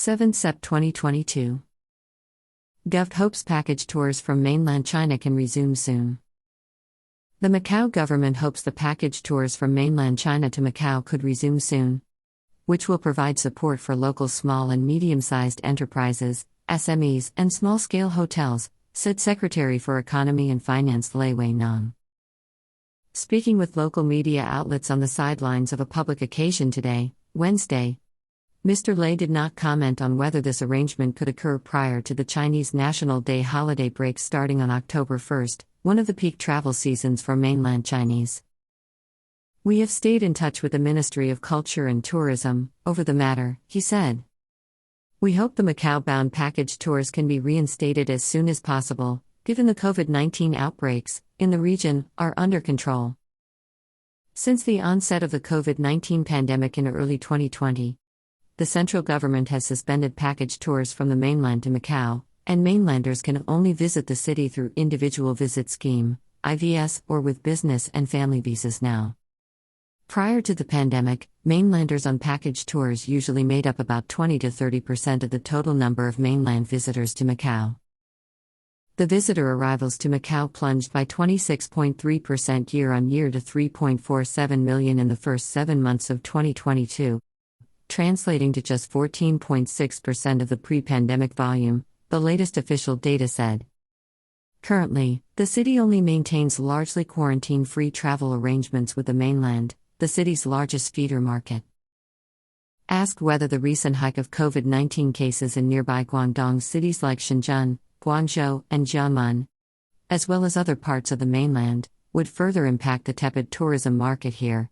7 Sept 2022. Gov't hopes package tours from mainland China can resume soon. The Macau government hopes the package tours from mainland China to Macau could resume soon, which will provide support for local small and medium-sized enterprises, SMEs, and small-scale hotels, said Secretary for Economy and Finance Lei Wei-nong. Speaking with local media outlets on the sidelines of a public occasion today, Wednesday, Mr. Lei did not comment on whether this arrangement could occur prior to the Chinese National Day holiday break starting on October 1, one of the peak travel seasons for mainland Chinese. "We have stayed in touch with the Ministry of Culture and Tourism over the matter," he said. "We hope the Macau-bound package tours can be reinstated as soon as possible, given the COVID-19 outbreaks in the region are under control." Since the onset of the COVID-19 pandemic in early 2020, the central government has suspended package tours from the mainland to Macau, and mainlanders can only visit the city through Individual Visit Scheme, IVS, or with business and family visas now. Prior to the pandemic, mainlanders on package tours usually made up about 20 to 30% of the total number of mainland visitors to Macau. The visitor arrivals to Macau plunged by 26.3% year-on-year to 3.47 million in the first 7 months of 2022. Translating to just 14.6% of the pre-pandemic volume, the latest official data said. Currently, the city only maintains largely quarantine-free travel arrangements with the mainland, the city's largest feeder market. Asked whether the recent hike of COVID-19 cases in nearby Guangdong cities like Shenzhen, Guangzhou, and Jiangmen, as well as other parts of the mainland, would further impact the tepid tourism market here,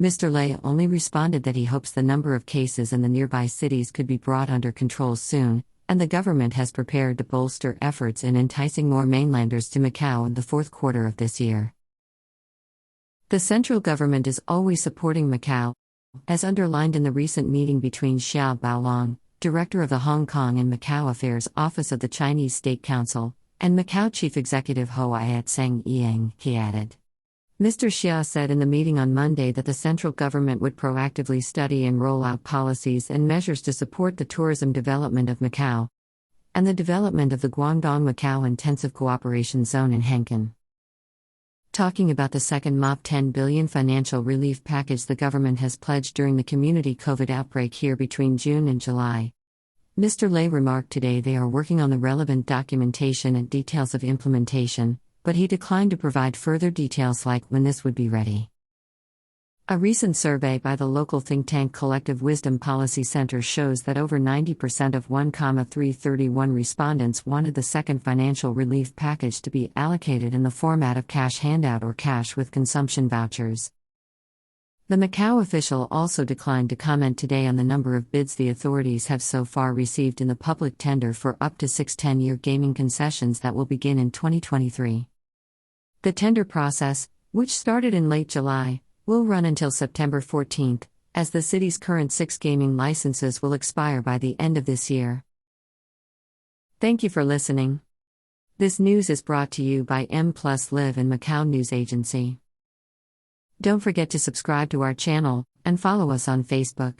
Mr. Lei only responded that he hopes the number of cases in the nearby cities could be brought under control soon, and the government has prepared to bolster efforts in enticing more mainlanders to Macau in the fourth quarter of this year. The central government is always supporting Macau, as underlined in the recent meeting between Xiao Baolong, director of the Hong Kong and Macau Affairs Office of the Chinese State Council, and Macau Chief Executive Ho Tseng Yang, he added. Mr. Xia said in the meeting on Monday that the central government would proactively study and roll out policies and measures to support the tourism development of Macau and the development of the Guangdong-Macau Intensive Cooperation Zone in Henkin. Talking about the second MOP 10 billion financial relief package the government has pledged during the community COVID outbreak here between June and July, Mr. Lei remarked today they are working on the relevant documentation and details of implementation, but he declined to provide further details like when this would be ready. A recent survey by the local think tank Collective Wisdom Policy Center shows that over 90% of 1,331 respondents wanted the second financial relief package to be allocated in the format of cash handout or cash with consumption vouchers. The Macau official also declined to comment today on the number of bids the authorities have so far received in the public tender for up to 6 10-year gaming concessions that will begin in 2023. The tender process, which started in late July, will run until September 14, as the city's current 6 gaming licenses will expire by the end of this year. Thank you for listening. This news is brought to you by mpluslivetv and Macau News Agency. Don't forget to subscribe to our channel and follow us on Facebook.